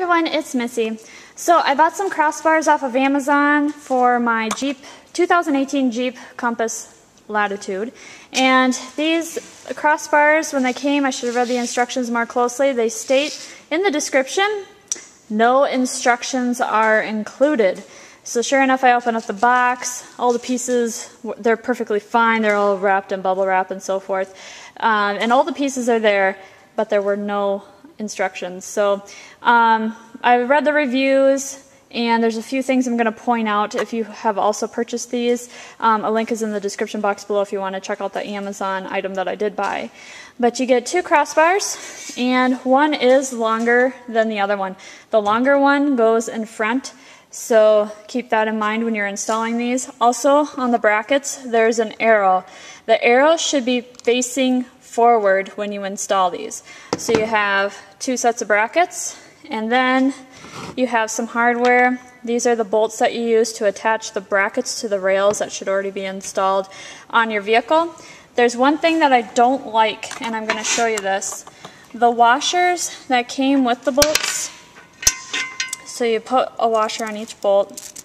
everyone, it's Missy. So I bought some crossbars off of Amazon for my Jeep 2018 Jeep Compass Latitude. And these crossbars, when they came, I should have read the instructions more closely. They state in the description, no instructions are included. So sure enough, I open up the box, all the pieces, they're perfectly fine. They're all wrapped in bubble wrap and so forth. And all the pieces are there, but there were no instructions. So I read the reviews, and there's a few things I'm going to point out if you have also purchased these. A link is in the description box below if you want to check out the Amazon item that I did buy. But you get two crossbars, and one is longer than the other one. The longer one goes in front, so keep that in mind when you're installing these. Also, on the brackets, there's an arrow. The arrow should be facing forward when you install these. So you have two sets of brackets, and then you have some hardware. These are the bolts that you use to attach the brackets to the rails that should already be installed on your vehicle. There's one thing that I don't like, and I'm going to show you this. The washers that came with the bolts, so you put a washer on each bolt,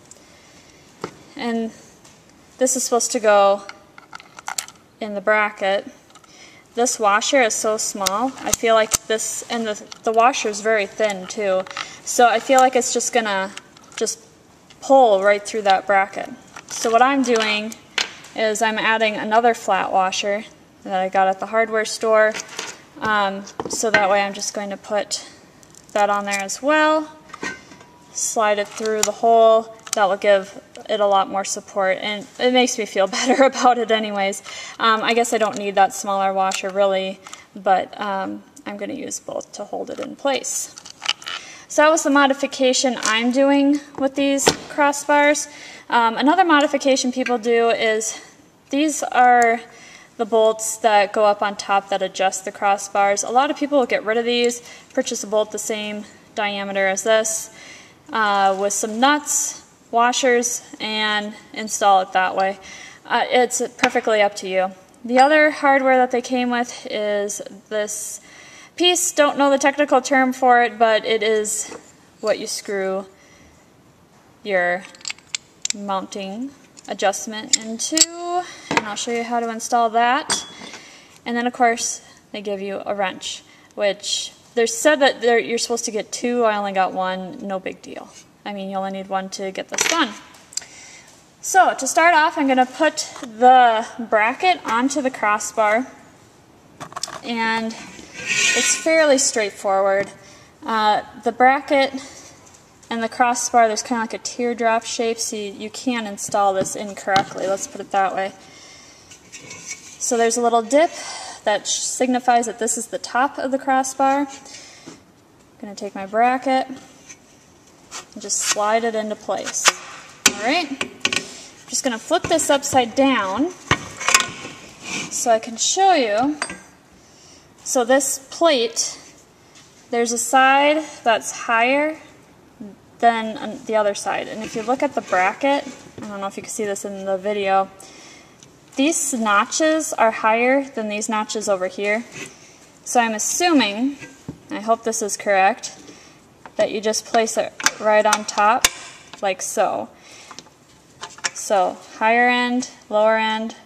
and this is supposed to go in the bracket. This washer is so small, I feel like this, and the washer is very thin too, so I feel like it's just gonna pull right through that bracket. So what I'm doing is I'm adding another flat washer that I got at the hardware store, so that way I'm just going to put that on there as well, slide it through the hole. That will give it a lot more support, and it makes me feel better about it anyways. I guess I don't need that smaller washer really, but I'm going to use both to hold it in place. So that was the modification I'm doing with these crossbars. Another modification people do is these are the bolts that go up on top that adjust the crossbars. A lot of people will get rid of these, purchase a bolt the same diameter as this with some nuts, washers, and install it that way. It's perfectly up to you. The other hardware that they came with is this piece. Don't know the technical term for it, but it is what you screw your mounting adjustment into, and I'll show you how to install that. And then of course they give you a wrench, which they said that you're supposed to get two. I only got one. No big deal. I mean, you only need one to get this done. So to start off, I'm going to put the bracket onto the crossbar, and it's fairly straightforward. The bracket and the crossbar, there's kind of like a teardrop shape, so you can install this incorrectly. Let's put it that way. So there's a little dip that signifies that this is the top of the crossbar. I'm going to take my bracket and just slide it into place. Alright, I'm just going to flip this upside down so I can show you. So this plate, there's a side that's higher than the other side, and if you look at the bracket, I don't know if you can see this in the video, these notches are higher than these notches over here. So I'm assuming, I hope this is correct, that you just place it right on top, like so. So higher end, lower end,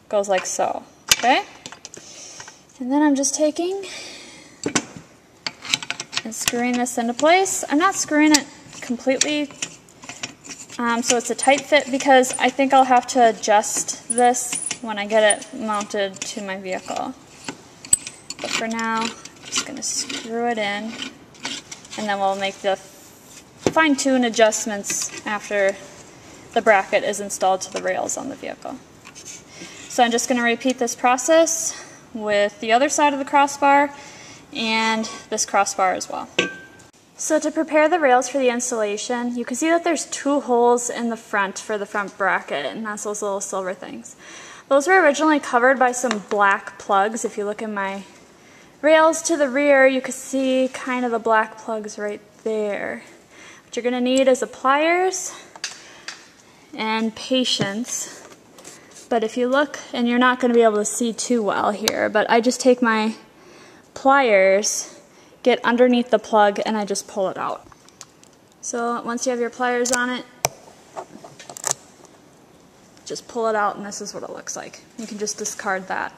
goes like so, okay? And then I'm just taking and screwing this into place. I'm not screwing it completely, so it's a tight fit, because I think I'll have to adjust this when I get it mounted to my vehicle. But for now, I'm just going to screw it in, and then we'll make the fine-tune adjustments after the bracket is installed to the rails on the vehicle. So I'm just going to repeat this process with the other side of the crossbar and this crossbar as well. So to prepare the rails for the installation, you can see that there's two holes in the front for the front bracket, and that's those little silver things. Those were originally covered by some black plugs. If you look in my rails to the rear, you can see kind of the black plugs right there. What you're going to need is a pliers and patience. But if you look, and you're not going to be able to see too well here, but I just take my pliers get underneath the plug and I just pull it out. So once you have your pliers on it, just pull it out and this is what it looks like. You can just discard that.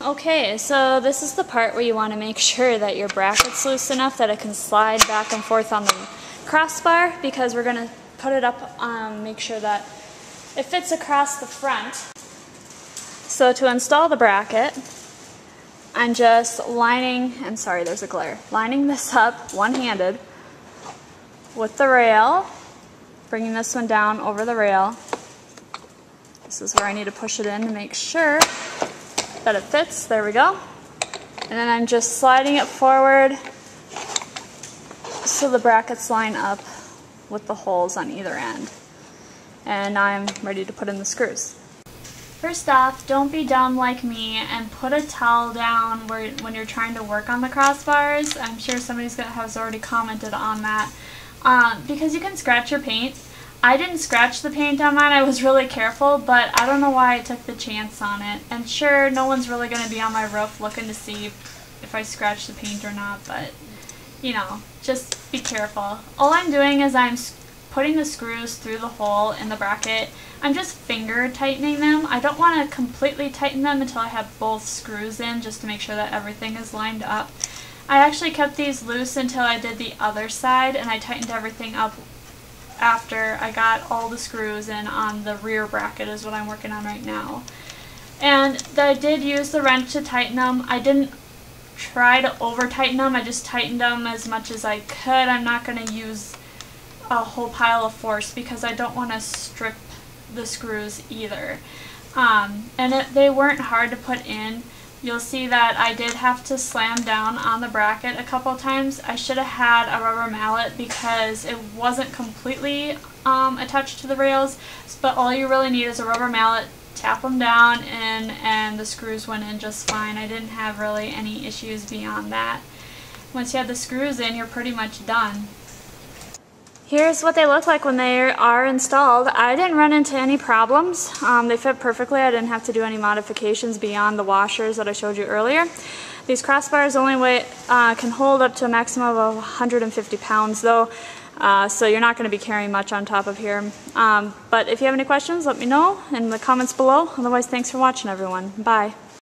Okay, so this is the part where you want to make sure that your bracket's loose enough that it can slide back and forth on the crossbar, because we're going to put it up, make sure that it fits across the front. So to install the bracket, I'm just lining, and sorry there's a glare, lining this up one-handed with the rail, bringing this one down over the rail. This is where I need to push it in to make sure that it fits. There we go. And then I'm just sliding it forward so the brackets line up with the holes on either end. And now I'm ready to put in the screws. First off, don't be dumb like me and put a towel down when you're trying to work on the crossbars. I'm sure somebody has already commented on that. Because you can scratch your paint. I didn't scratch the paint on mine, I was really careful, but I don't know why I took the chance on it. And sure, no one's really going to be on my roof looking to see if I scratch the paint or not, but, you know, just be careful. All I'm doing is I'm putting the screws through the hole in the bracket. I'm just finger tightening them. I don't want to completely tighten them until I have both screws in, just to make sure that everything is lined up. I actually kept these loose until I did the other side, and I tightened everything up after I got all the screws in on the rear bracket is what I'm working on right now. And I did use the wrench to tighten them. I didn't try to over tighten them, I just tightened them as much as I could. I'm not going to use a whole pile of force because I don't want to strip the screws either. They weren't hard to put in. You'll see that I did have to slam down on the bracket a couple times. I should have had a rubber mallet because it wasn't completely attached to the rails, but all you really need is a rubber mallet, tap them down, and the screws went in just fine. I didn't have really any issues beyond that. Once you have the screws in, you're pretty much done. Here's what they look like when they are installed. I didn't run into any problems. They fit perfectly. I didn't have to do any modifications beyond the washers that I showed you earlier. These crossbars only can hold up to a maximum of 150 pounds though, so you're not going to be carrying much on top of here. But if you have any questions, let me know in the comments below. Otherwise, thanks for watching everyone. Bye.